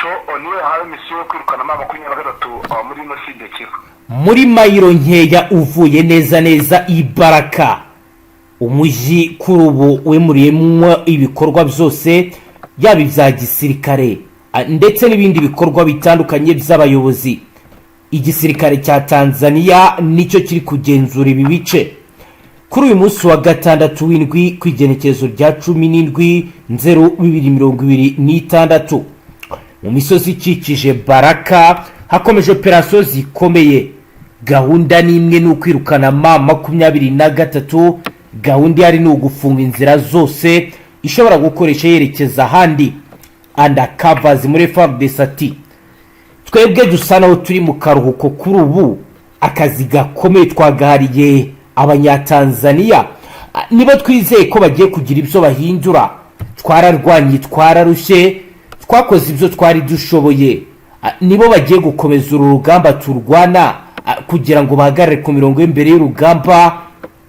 Mugisho niwe hawe misiyo yo kwirukana mama 23 muri no side Kivu. Muri mayiro nkeya uvuye neza Ibaraka, umuji kurubu wemuriyemo ibikorwa byose yaba ibya gisirikare ndetse n'ibindi bikorwa bitandukanye by'abayobozi. Igisirikare cya Tanzania nicyo kiri kugenzura ibi bice. Kuri uyu munsi wa gatandatu w'indwi kwigenekezo rya 17/02/2026 mu misozi ikikije Baraka hakomeje operasiyo zikomeye. Gahunda nimwe no kwirukana mama 23. Gahunda yari no gufunga inzira zose ishobora gukoresha yerekeza ahandi. Undercovers muri FARDC ati twebwe dusa naho turi mu karuhuko kuri ubu, akazi gakomeye twagahariye abanyatanzania, nibo twizeye ko bagiye kugira ibyo bahindura. Twararwanye, twararushye, twakoze ibyo twari dushoboye, nibo bagiye gukomeza urugamba turwana kugira ngo bahagarare ku mirongo y'imbere y'urugamba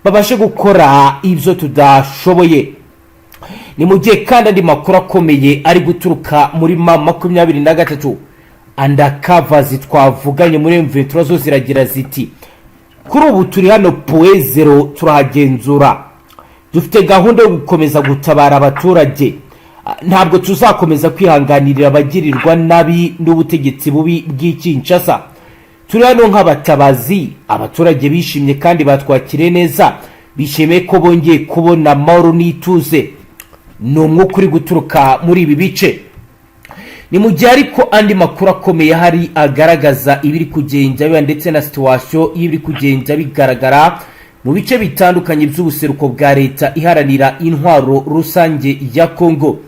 babashe gukora ibyo tudashoboye. Ni mu gihe kandi andi makuru akomeye ari guturuka muri mama 23. Undercovers twavuganye muri M23 zo ziragira ziti kuri ubu turi hano Poezero turahagenzura, dufite gahunda yo gukomeza gutabara abaturage, ntabwo tuzakomeza kwihanganirira abagirirwa nabi n'ubutegetsi bubi bw'Kinshasa. Turi hano nk'abatabazi, abaturage bishimye kandi batwakire neza, bishimiye ko bongeye kubona amahoro n'ituze. Ni umwuka uri guturuka muri ibi bice. Ni mu gihe ariko andi makuru akomeye hari agaragaza ibiri kugenda biba ndetse na situation y'ibiri kugenda bigaragara mu bice bitandukanye by'ubuseruko bwa leta iharanira intwaro rusange ya Kongo.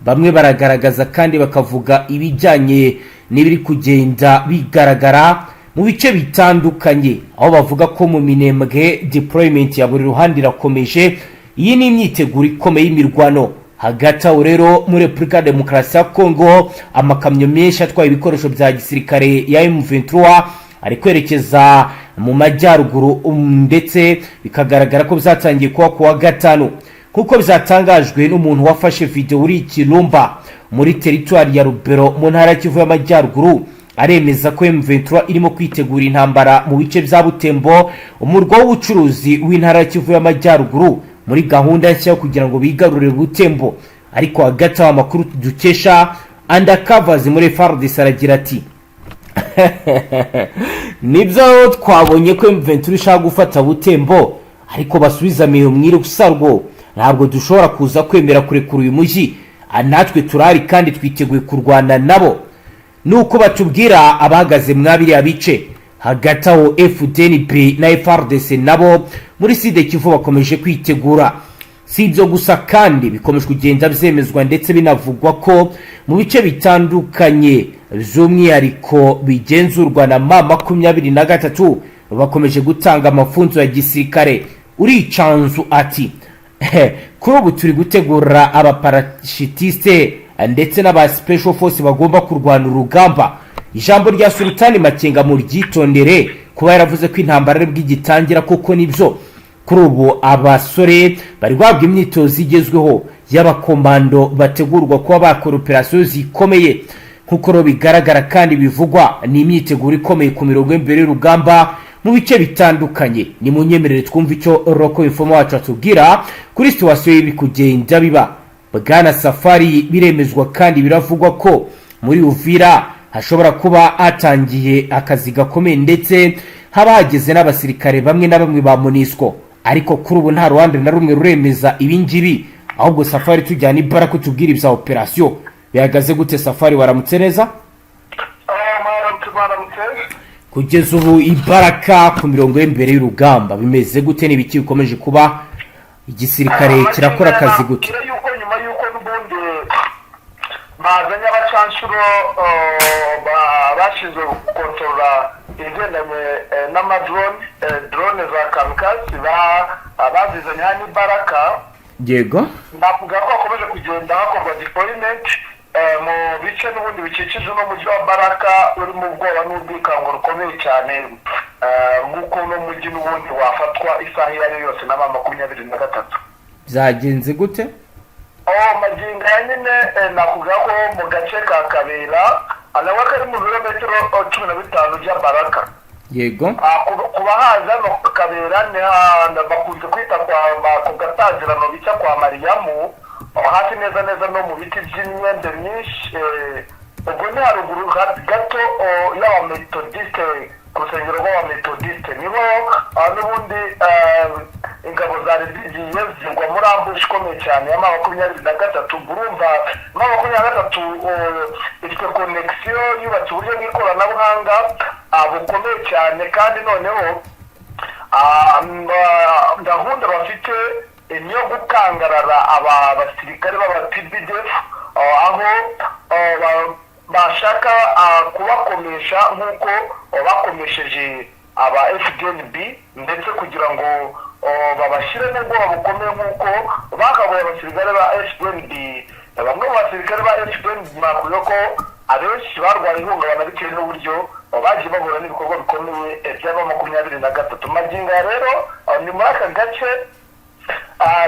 Bamwe baragaragaza kandi bakavuga ibijyanye n'ibiri kugenda bigaragara mu bice bitandukanye, aho bavuga ko mu Minembwe deployment ya buri ruhande irakomeje. Iyi ni imyiteguro ikomeye y'imirwano. Hagati aho rero muri Repubulika Demokarasi ya Kongo amakamyo menshi atwaye ibikoresho bya gisirikare ya M23 ari kwerekeza mu majyaruguru, ndetse bikagaragara ko byatangiye kuwa gatanu kuko byatangajwe n'umuntu wafashe video uri Kirumba muri territoire ya Rubero mu ntara Kivu y'Amajyaruguru. Aremeza ko M23 irimo kwitegura intambara mu bice bya Butembo, umurwa w'ubucuruzi w'intara Kivu y'Amajyaruguru, muri gahunda nshya kugira ngo bigarurire Butembo. Ariko hagati amakuru dukesha Undercovers muri FARDC aragira ati nibyo twabonye ko M23 ishaka gufata Butembo, ariko basubiza meyo mwiri gusarwo, ntabwo dushobora kuza kwemera kurekura uyu muji, natwe turari kandi twiteguye kurwana nabo. Nuko batubwira abahagaze mwabiri abice. Hagati aho FDNB na FARDC nabo muri side Kivu bakomeje kwitegura. Si ibyo gusa kandi bikomeje kugenda byemezwa ndetse binavugwa ko mu bice bitandukanye by'umwihariko bigenzurwa na mama 23 bakomeje gutanga amafunzo ya gisirikare. Uricanzu ati kuri ubu turi gutegura abaparashitiste ndetse n'aba special force bagomba kurwana urugamba. Ijambo rya Sultani Makenga mu ryitondere kuba yaravuze ko intambara ari bw'igitangira, kuko nibyo. Kuri ubu abasore bari guhabwa imyitozo igezweho y'abakomando bategurwa kuba bakora operasiyo zikomeye. Kuko ro bigaragara kandi bivugwa ni imyiteguro ikomeye ku mirongo y'imbere y'urugamba mu bice bitandukanye. Ni munyemerere twumva icyo Roko Informa wacu atubwira kuri situation y'ibiri kugenda biba. Bwana Safari biremezwa kandi biravugwa ko muri Uvira hashobora kuba hatangiye akazi gakomeye, ndetse haba hageze n'abasirikare bamwe na bamwe ba MONUSCO. Ariko kuri ubu nta ruhande na rumwe ruremeza ibingibi, ahubwo Safari tujyana Ibaraka tubwira ibya operasiyo. Bihagaze gute Safari, waramutse neza? Kugeza ubu Ibaraka ku mirongo y'imbere y'urugamba bimeze gute, n'ibiki bikomeje kuba, igisirikare kirakora akazi gute? bazanye abacanshuro bashinzwe gukontorora ibigendanye n'amadrone za kamikazi bazizanye hano Ibaraka. Yego, ndavuga ko hakomeje kugenda hakorwa deployment mu bice n'ubundi bikikije n'umujyi wa Baraka uri mu bwoba n'ubwikango rukomeye cyane, nk'uko n'umujyi n'ubundi wafatwa isaha iyo ari yose na mama 23. byagenze gute? magingo ya nyine nakuvuga ko mu gace ka Kabera nawe kari mu birometero 15 bya Baraka. yego kuba haza no Kabera ni bakunze kwita ku gatangirano bica kwa Mariyamu hafi neza no mu biti by'imyembe myinshi. ubwo ni haruguru gato y'abametodiste ku rusengero rw'abametodiste niho n'ubundi ingabo zari zigiye zigwa muri ambushi ikomeye cyane ya 23. urumva 23 ifite konegisiyo yubatse uburyo bw'ikoranabuhanga bukomeye cyane, kandi noneho gahunda bafite niyo gukangarara abasirikare b'aba-TPDF aho bashaka kubakomesha nk'uko bakomesheje aba FDNB, ndetse kugira ngo babashyire n'ubwoba bukomeye nk'uko bakabuye abasirikare ba FDNB. bamwe mu basirikare ba FDNB bakuye ko abenshi barwaye ihungabana bitewe n'uburyo bagiye bahura n'ibikorwa bikomeye by'aba 23. magingo rero ni muri aka gace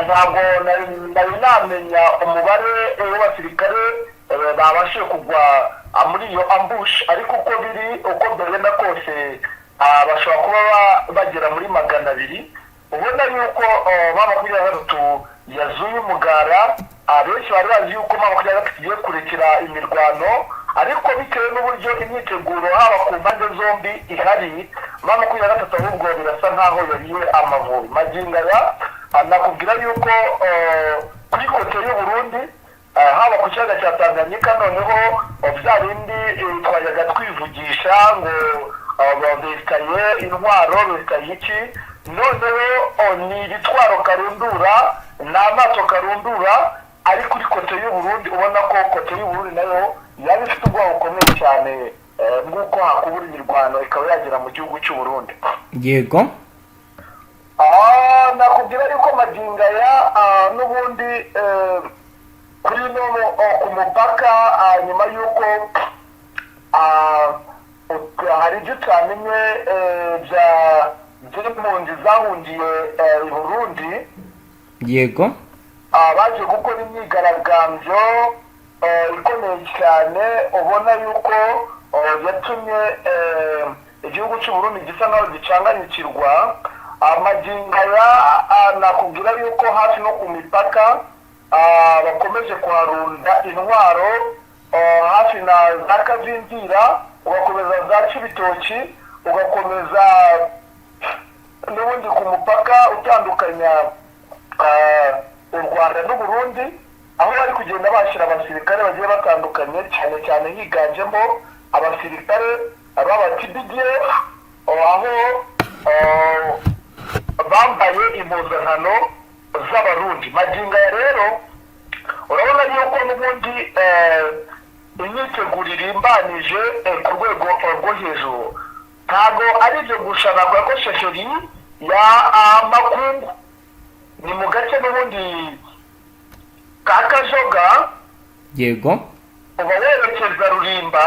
ntabwo nari namenya umubare w'abasirikare babashije kugwa muri iyo ambush, ariko uko byagenda kose bashobora kuba bagera muri 200. ubona yuko 23 yazuye umugara. Benshi bari bazi yuko 23 igiye kurekera imirwano, ariko bitewe n'uburyo imyiteguro haba ku mpande zombi ihari, 23 ahubwo birasa nkaho yariye amavubi. magingo nakubwira yuko kuri kote y'u Burundi haba ku kiyaga cya Tanganyika noneho bya bindi twajyaga twivugisha ngo bestaye intwaro bestaye iki, noneho ni ibitwaro karundura n'amato karundura ari kuri kote y'u Burundi. ubona ko kote y'u Burundi nayo yaba ifite ubwoba bukomeye cyane nk'uko hakubura imirwano ikaba yagera mu gihugu cy'u Burundi. yego nakubwira yuko magingo n'ubundi kuri no ku mupaka nyuma y'uko hari ibyo utamenye by'impunzi zahungiye i Burundi. yego baje gukora imyigaragambyo ikomeye cyane, ubona yuko yatumye igihugu cy'u Burundi gisa naho gicanganyikirwa. magingo nakubwira yuko hafi no ku mipaka bakomeje kuharunda intwaro hafi na za Kavimvira, ugakomeza za Cibitoki, ugakomeza n'ubundi ku mupaka utandukanya u Rwanda n'u Burundi, aho bari kugenda bashyira abasirikare bagiye batandukanye, cyane cyane higanjemo abasirikare b'aba-TPDF aho bambaye impuzankano z'abarundi. magingo rero urabona yuko n'ubundi imyiteguro irimbanije ku rwego rwo hejuru. ntabwo ari ibyo gusa, navuga ko shesheri ya Makungu ni mu gace n'ubundi ka Kajoga. yego uba werekeza Rulimba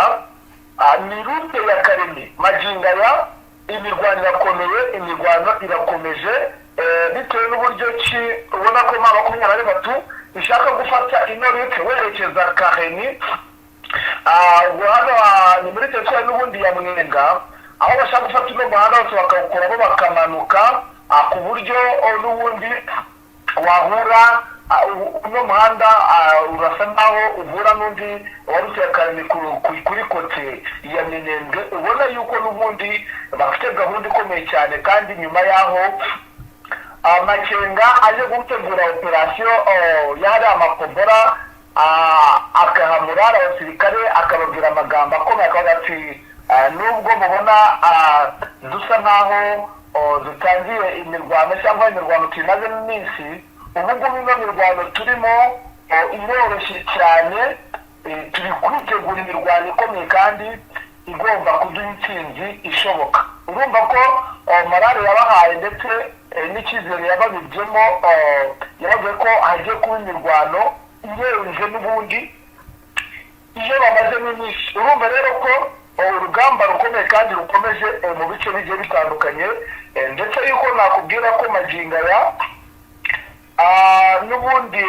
ni rute ya Karemi. magingo imirwano irakomeye, imirwano irakomeje bitewe n'uburyo ki ubona ko 23 ishaka gufata ino rute werekeza Karemi. hano ni muri teritwari n'ubundi ya Mwenga, aho bashaka gufata ino muhanda wose bakawukuramo bakamanuka ku buryo n'ubundi wahura uno muhanda urasa naho uhura n'undi warutse Karemi kuri kote ya Minembwe. ubona yuko n'ubundi bafite gahunda ikomeye cyane, kandi nyuma yaho Makenga aje gutegura operasiyo yari amakobora akahamura abasirikare akababwira amagambo akomeye akavuga ati nubwo mubona dusa nkaho dutangiye imirwano cyangwa imirwano tumaze n'iminsi, ubu ngubu ino mirwano turimo iroroshye cyane, turi kwitegura imirwano ikomeye kandi igomba kuduha intsinzi ishoboka. urumva ko morale yabahaye ndetse n'icyizere yababibyemo, yavuze ko hagiye kuba imirwano irenze n'ubundi iyo bamazemo iminsi. urumva rero ko urugamba rukomeye kandi rukomeje mu bice bigiye bitandukanye, ndetse yuko nakubwira ko magingo n'ubundi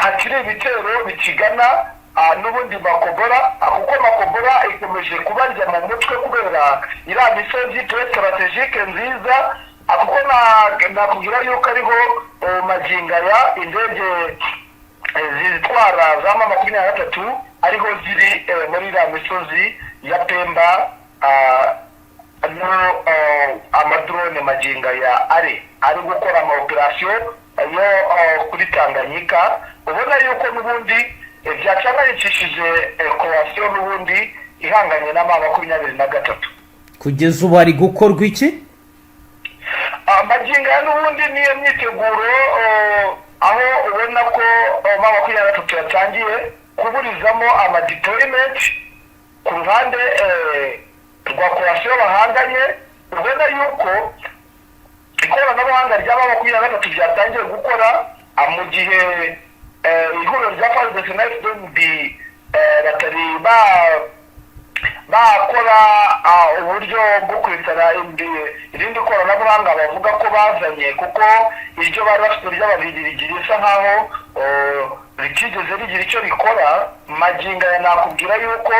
hakiri ibitero bikigana n'ubundi makobora kuko makobora ikomeje kubarya mu mutwe kubera iriya misozi tuwe strategike nziza kuko nakubwira yuko ariho magingo aya indege zitwara za M23 ariho ziri muri iriya misozi ya Pemba amadrone magingo aya ari gukora amaoperasiyo yo kuri Tanganyika ubona yuko n'ubundi byacanganyikishije coalition n'ubundi ihanganye na M23. kugeza ubu ari gukorwa iki? Magingo ya n'ubundi niyo myiteguro aho ubona ko M23 yatangiye kuburizamo amadeployment ku ruhande rwa coalition bahanganye ubona yuko ikoranabuhanga rya M23 ryatangiye gukora mu gihe ihuriro rya FARDC na FDNB batari bakora uburyo bwo kwitara irindi koranabuhanga bavuga ko bazanye kuko iryo bari bafite ry'ababirigi risa nkaho ritigeze rigira icyo rikora. Magingo ya nakubwira yuko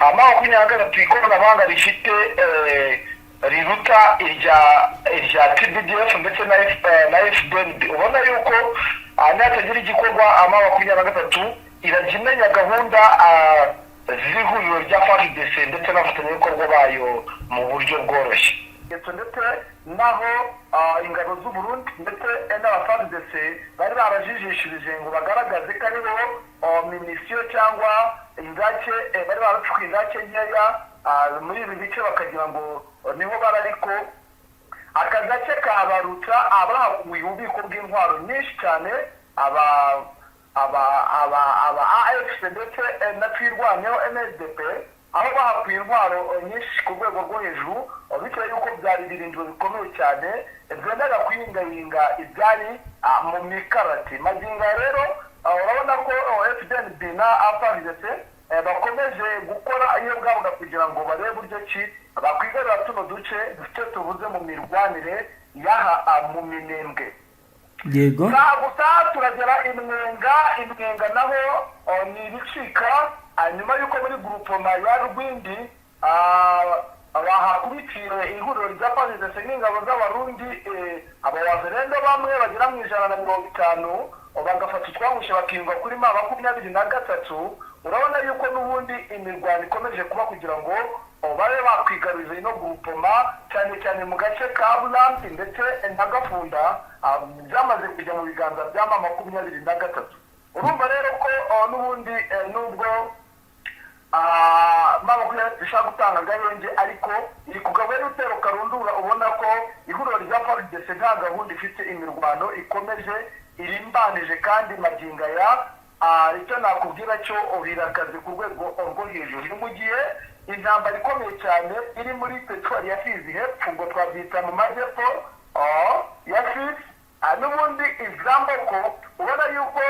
M23 ikoranabuhanga rifite riruta irya TPDF ndetse na FDNB ubona yuko natagira igikorwa M23 irajya imenya gahunda z'ihuriro rya FARDC ndetse n'abafatanyabikorwa bayo mu buryo bworoshye ndetse naho ingabo z'u Burundi ndetse n'aba-FARDC bari barajijishirije ngo bagaragaze ko aribo minisiyo cyangwa indake bari baracukuye indake nkeya muri ibi bice bakagira ngo niho bari ariko aka gace kabarutsa abahakuye ububiko bw'intwaro nyinshi cyane aba AFC ndetse na twirwanyeho MSDP aho bahakuye intwaro nyinshi ku rwego rwo hejuru bitewe yuko byari ibirindiro bikomeye cyane byendaga kuyingayinga ibyari mu mikarati. Magingo rero urabona ko FDNB na FARDC bakomeje gukora iyo bwabuga kugira ngo barebe buryo ki bakwigarura tuno duce dufite tubuze mu mirwanire yaha mu Minembwe. Yego gusa turagera imwenga naho ni ibicika nyuma yuko muri groupema ya Rwindi bahakubitiye ihuriro rya FARDC n'ingabo z'abarundi abawazerendo bamwe bagera mu 150 bagafata utwangushe bakingwa kuri M23. urabona yuko n'ubundi imirwano ikomeje kuba kugira ngo babe bakwigaruza ino groupema cyane cyane mu gace ka Bulambi ndetse na Gafunda byamaze kujya mu biganza bya M23. urumva rero ko n'ubundi nubwo M23 ishaka gutanga gahenge ariko iri kugabanya utero karundura ubona ko ihuriro rya FARDC nta gahunda ifite imirwano ikomeje irimbanije kandi magingo ya icyo nakubwira cyo birakaze ku rwego rwo hejuru mu gihe intambara ikomeye cyane iri muri petroli ya Fizi hepfo ngo twabyita mu majyepfo ya Fizi n'ubundi izamboko ubona yuko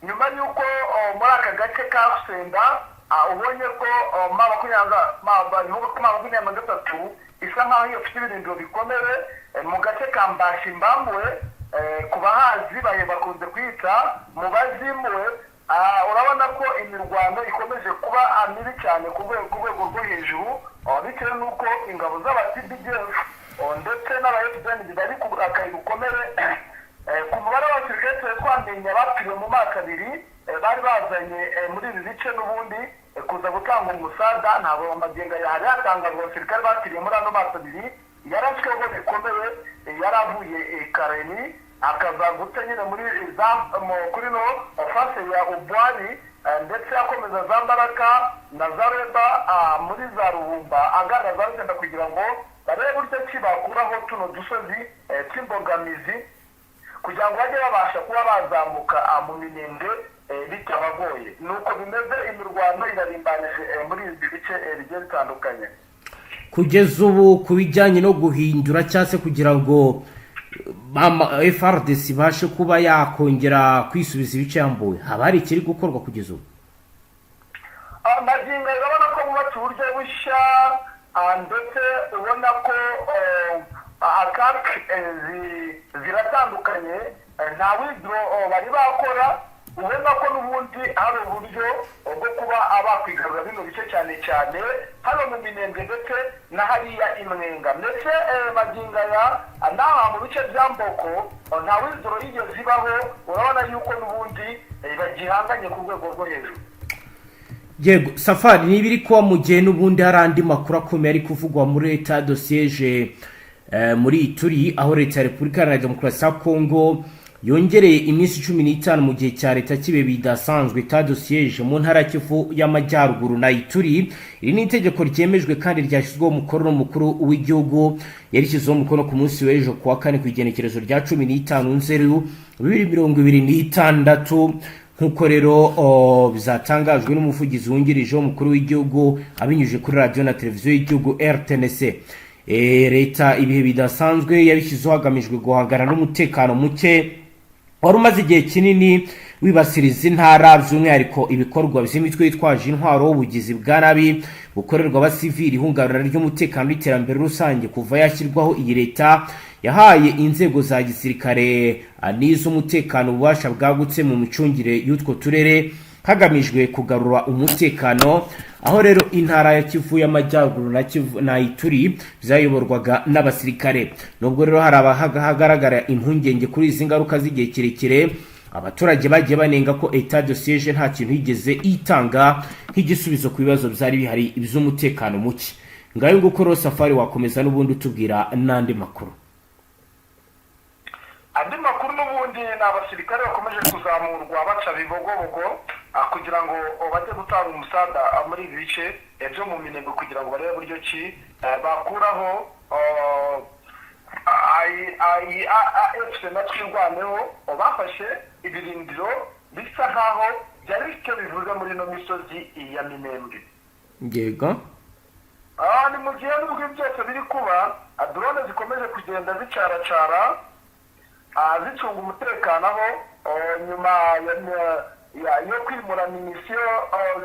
nyuma yuko muri aka gace ka Rusenda ubonye ko M23 isa nkaho ifite ibirindiro bikomeye mu gace ka Mbashimbambwe ku bahazi bakunze kwita mu bazimwe. urabona ko imirwano ikomeje kuba mibi cyane ku rwego rwo hejuru bitewe n'uko ingabo z'aba-TPDF ndetse n'aba-FDNB bari ku akayi gukomere ku mubare w'abasirikare twamenya bapfiriye mu mwaka abiri bari bazanye muri ibi bice n'ubundi kuza gutanga umusada. ntabwo magingo yari yatangazwa abasirikare bapfiriye muri ano mwaka abiri yarashweho bikomeye yaravuye Kareni akaza gute nyine muri kuri no fase ya Ubwari ndetse akomeza za Mbaraka na za Reba muri za Rubumba agana za Rugenda kugira ngo barebe buryo ki bakuraho tuno dusozi tw'imbogamizi kugira ngo bajye babasha kuba bazamuka mu Minembwe bitabagoye. nuko bimeze imirwano irarimbanije muri ibi bice bigiye bitandukanye. kugeza ubu ku bijyanye no guhindura cyangwa se kugira ngo FARDC ibashe kuba yakongera kwisubiza ibice yambuwe, haba hari ikiri gukorwa kugeza ubu? magingo urabona ko bubatse uburyo bushya ndetse ubona ko atake ziratandukanye nta withdraw bari bakora, ubona ko n'ubundi hari uburyo bwo kuba bakwigarura bino bice cyane cyane hano mu Minembwe ndetse na hariya Imwenga, ndetse magingo aya n'aha mu bice bya Mboko nta withdraw yigeze ibaho, urabona yuko n'ubundi bagihanganye ku rwego rwo hejuru. Yego Safari, niba iri kuba mu gihe n'ubundi hari andi makuru akomeye ari kuvugwa muri leta dosiyeje muri Ituri, aho leta ya Repubulika Iharanira Demokarasi ya Kongo yongereye iminsi 15 mu gihe cya leta kibe bidasanzwe ta dosiyeje mu ntara Kivu y'Amajyaruguru na Ituri. Iri ni itegeko ryemejwe kandi ryashyizweho umukono n'umukuru w'igihugu, yarishyizeho umukono ku munsi w'ejo kuwa kane ku igenekerezo rya 15 Nzeru 2026, nk'uko rero bizatangajwe n'umuvugizi wungirije w'umukuru w'igihugu abinyujije kuri radio na televiziyo y'igihugu RTNC. Leta ibihe bidasanzwe yabishyizeho hagamijwe guhangana n'umutekano muke wari umaze igihe kinini wibasiriza intara, by'umwihariko ibikorwa by'imitwe yitwaje intwaro w'ubugizi bwa nabi bukorerwa abasivili, ihungabana ry'umutekano n'iterambere rusange. Kuva yashyirwaho iyi leta yahaye inzego za gisirikare n'iz'umutekano ububasha bwagutse mu micungire y'utwo turere hagamijwe kugarura umutekano, aho rero intara ya Kivu y'Amajyaruguru na Ituri byayoborwaga n'abasirikare. Nubwo rero hari abahagaragara impungenge kuri izi ngaruka z'igihe kirekire, abaturage bagiye banenga ko etat de siege nta kintu yigeze itanga nk'igisubizo ku bibazo byari bihari iby'umutekano muke. Ngayo nguko rero Safari, wakomeza n'ubundi utubwira n'andi makuru. Andi makuru n'ubundi ni abasirikare bakomeje kuzamurwa baca bibogobogo kugira ngo bajye gutanga umusada muri ibi bice byo mu Minembwe, kugira ngo barebe buryo ki bakuraho AFC na Twirwaneho bafashe ibirindiro bisa nkaho byari bityo bivuze muri no misozi ya Minembwe. Yego. Ni mu gihe n'ubwo byose biri kuba, drone zikomeje kugenda zicaracara zicunga umutekano aho nyuma yo kwimura misiyo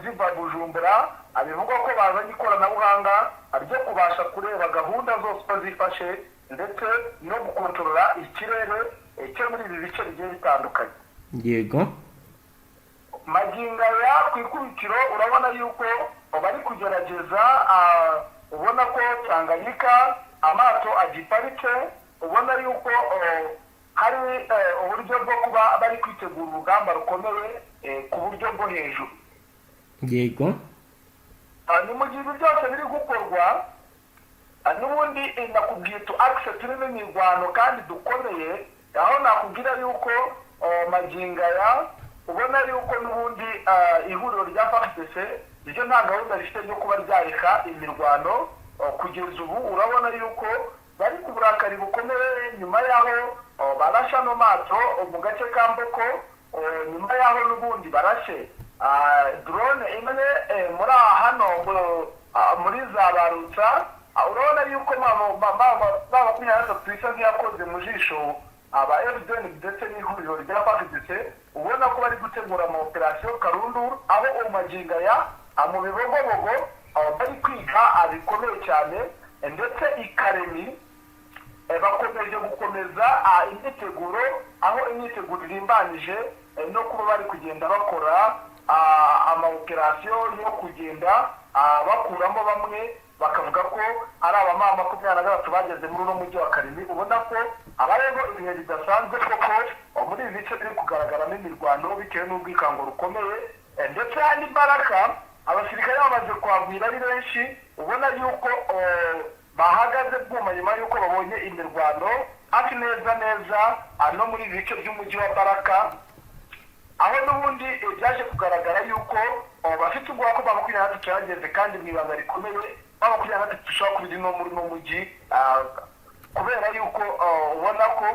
ziva Bujumbura, abivugwa ko bazanye ikoranabuhanga ryo kubasha kureba gahunda zose uko zifashe ndetse no gukontorora ikirere cyo muri ibi bice bigiye bitandukanye. Yego. Magingo ya ku ikubitiro urabona yuko bari kugerageza, ubona ko Tanganyika amato agiparitse, ubona yuko hari uburyo bwo kuba bari kwitegura urugamba rukomeye ku buryo bwo hejuru. Yego. Ni mu gihe byose biri gukorwa, n'ubundi nakubwiye tu access turimo imirwano kandi dukomeye, aho nakubwira yuko magingo ya ubona yuko n'ubundi ihuriro rya FARDC ryo nta gahunda rifite yo kuba ryareka imirwano kugeza ubu. Urabona yuko bari ku burakari bukomeye nyuma yaho barasha no mato mu gace ka Mboko, nyuma yaho n'ubundi barashe drone imwe muri hano muri za Barutsa. Urabona yuko baba kunyara twisa nk'yakoze mu jisho aba FDN ndetse n'ihuriro rya FARDC, ubona ko bari gutegura ama operation Karunduru, aho umaginga ya mu bibogobogo bari kwiga abikomeye cyane, ndetse ikaremi bakomeje gukomeza imyiteguro, aho imyiteguro irimbanije no kuba bari kugenda bakora ama operation yo kugenda bakuramo bamwe bakavuga ko ari abamama 23 bageze muri uno mujyi wa Karemi. Ubona ko abarego ibihe bidasanzwe koko muri ibi bice biri kugaragaramo imirwano bitewe n'ubwikango rukomeye, ndetse hari Baraka abasirikare bamaze kwagwira ari benshi, ubona yuko bahagaze bwuma nyuma yuko babonye imirwano hafi neza no muri ibi bice by'umujyi wa Baraka, aho n'ubundi byaje kugaragara yuko bafite ubwoba ko bamukwiriye cyageze kandi mu ibanga rikomeye bamukwiriye dushobora kubiri no muri no mujyi, kubera yuko ubona ko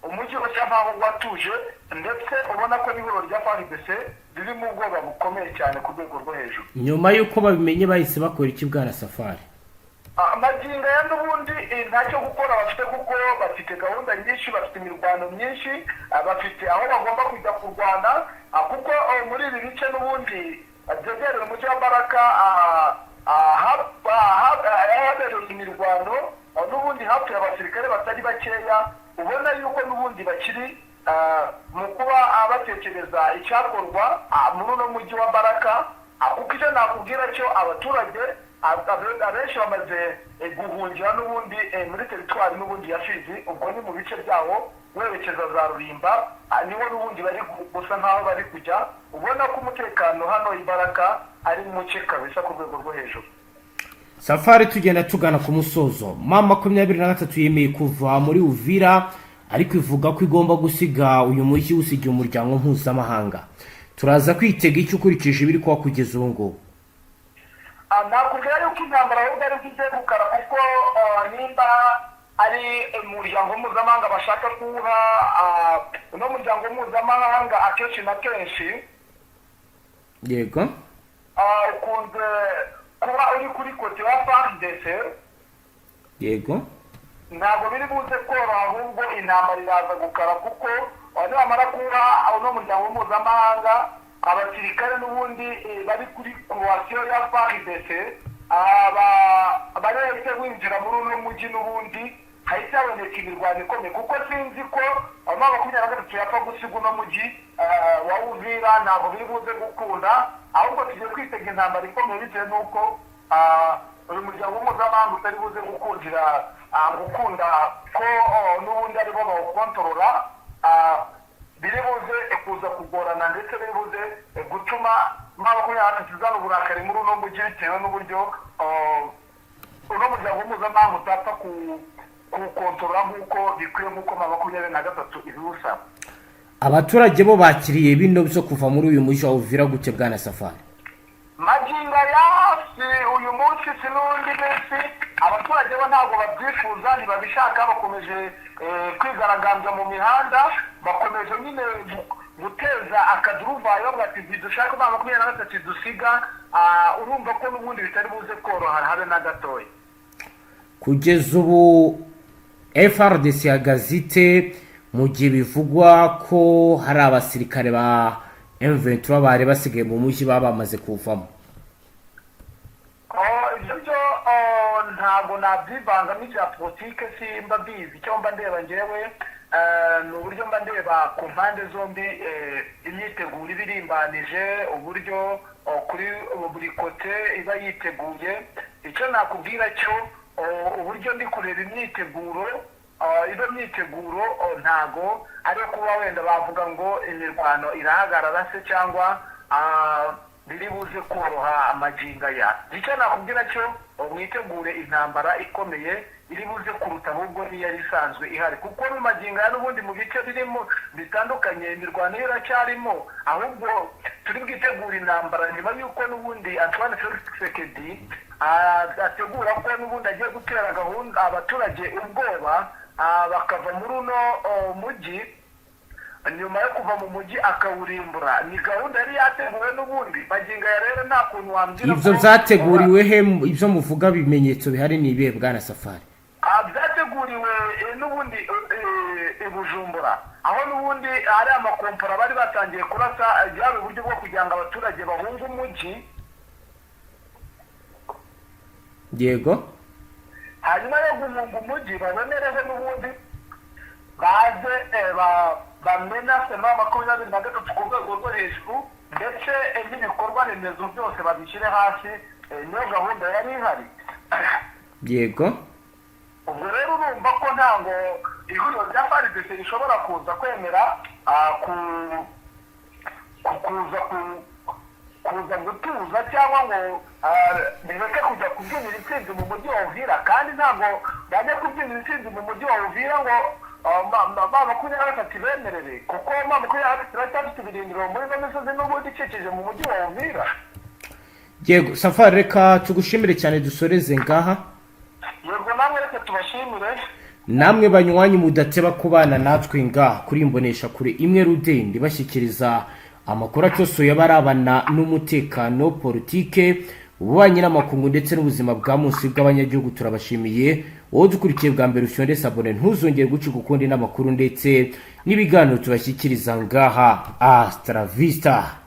umujyi wose nkaho watuje, ndetse ubona ko n'ihuriro rya FARDC riri mu bwoba bukomeye cyane ku rwego rwo hejuru. Nyuma yuko babimenye bahise bakora iki bwana Safari? Magingo ya n'ubundi ntacyo gukora bafite, kuko bafite gahunda nyinshi, bafite imirwano myinshi, bafite aho bagomba kujya kurwana, kuko muri ibi bice n'ubundi byegereye umujyi wa Baraka habereye imirwano n'ubundi hapfuye abasirikare batari bakeya. Ubona yuko n'ubundi bakiri mu kuba batekereza icyakorwa muri uno mujyi wa Baraka, kuko icyo nakubwira cyo abaturage abenshi bamaze guhungira n'ubundi muri teritwari n'ubundi ya Fizi, ubwo ni mu bice byawo werekeza za Rulimba, niho n'ubundi bari gusa nkaho bari kujya, ubona ko umutekano hano i Baraka ari muke kabisa ku rwego rwo hejuru. Safari tugenda tugana ku musozo. Mama 23 yemeye kuva muri Uvira, ariko ivuga ko igomba gusiga uyu mujyi usigiye umuryango mpuzamahanga. Turaza kwitega icyo ukurikije ibiri kwa kugeza ubu ngubu. Nakubwira yuko intambara ahubwo ari kwizegukara, kuko nimba ari umuryango mpuzamahanga bashaka kuha uno muryango mpuzamahanga akenshi na kenshi yego ukunze kuba uri kuri kote ya FARDC, yego ntabwo biri buze koroha, ahubwo intambara iraza gukara, kuko nibamara kuba uno muryango mpuzamahanga abasirikare n'ubundi bari kuri croation ya FARDC baretse winjira muri uno mujyi n'ubundi hahita haboneka imirwano ikomeye, kuko sinzi ko amama 23 yapfa gusiga uno mujyi wa Uvira, ntabwo biri buze gukunda, ahubwo tugiye kwitega intambara ikomeye bitewe n'uko uyu muryango mpuzamahanga utari buze gukunda ko n'ubundi aribo bawukontorora, biri buze kuza kugorana, ndetse biri buze gutuma mama 23 zizana uburakari muri uno mujyi bitewe n'uburyo uno muryango mpuzamahanga utapfa kuwukontorora nk'uko bikwiye, nk'uko mama 23 ibiwusaba. Abaturage bo bakiriye bino byo kuva muri uyu mujyi wa Uvira gute bwana Safari? Maginga yasi uyu munsi sinundi bese abaturage bo ntabwo babyifuza, ntibabishaka, bakomeje kwigaragambya mu mihanda, bakomeje nyine guteza akaduruvayo bati dushaka mama 23 dusiga, urumva ko n'ubundi bitari buze koroha habe na gatoya. Kugeza ubu FARDC yagazite mu gihe bivugwa ko hari abasirikare ba M23 bari basigaye mu mujyi bamaze kuvamo. Ibyo ntabwo nabyivanga n'ibya politike, simba bizi. Icyo mba ndeba njyewe ni uburyo mba ndeba ku mpande zombi imyiteguro ibirimbanije, uburyo kuri buri kote iba yiteguye. Icyo nakubwira cyo uburyo ndi kureba imyiteguro, izo myiteguro ntago ari kuba wenda bavuga ngo imirwano irahagarara se cyangwa biri buze koroha amaginga ya. Icyo nakubwira cyo mwitegure intambara ikomeye iri buze kuruta ahubwo niyari isanzwe ihari, kuko mu maginga n'ubundi mu bice birimo bitandukanye imirwano iracyarimo, ahubwo turi bwitegura intambara nyuma yuko n'ubundi Antoine Felix Tshisekedi ategura ko n'ubundi agiye gutera gahunda abaturage ubwoba, bakava muri uno mujyi, nyuma yo kuva mu mujyi akawurimbura. Ni gahunda yari yateguwe n'ubundi maginga ya rero nta kuntu wambwira ibyo byateguriwe he, ibyo muvuga bimenyetso bihari ni ibihe bwana Safari? Byateguriwe n'ubundi i Bujumbura, aho n'ubundi hari amakompora bari batangiye kurasa, byari uburyo bwo kugira ngo abaturage bahunge umujyi, yego, hanyuma yo guhunga umujyi babonereho n'ubundi baze bamena sema 23 ku rwego rwo hejuru, ndetse n'ibikorwa remezo byose babishyire hasi. Niyo gahunda yari ihari, yego. ubwo rero urumva ko ntango ihuriro rya FARDC rishobora kuza kwemera kuza gutuza cyangwa ngo bireke kujya kubyinira intsinzi mu mujyi wa Uvira, kandi ntabwo bajya kubyinira intsinzi mu mujyi wa Uvira ngo mama 23 bemerere, kuko mama 23 iracyafite ibirindiro muri zo misozi n'ubundi ikikije mu mujyi wa Uvira. Yego Safari, reka tugushimire cyane, dusoreze ngaha. Yego namwe reka tubashimire. Namwe banywanyi mudateba kubana natwe ngaha kuri imbonesha kure imwe Rudende bashyikiriza amakuru atosoye abarabana n'umutekano, politike, ububanyi n'amakungu ndetse n'ubuzima bwa munsi bw'abanyagihugu. Turabashimiye wowe dukurikiye bwa mbere, ushonde sabone ntuzongere gucika ukundi n'amakuru ndetse n'ibiganiro tubashyikiriza ngaha. Hasta la vista.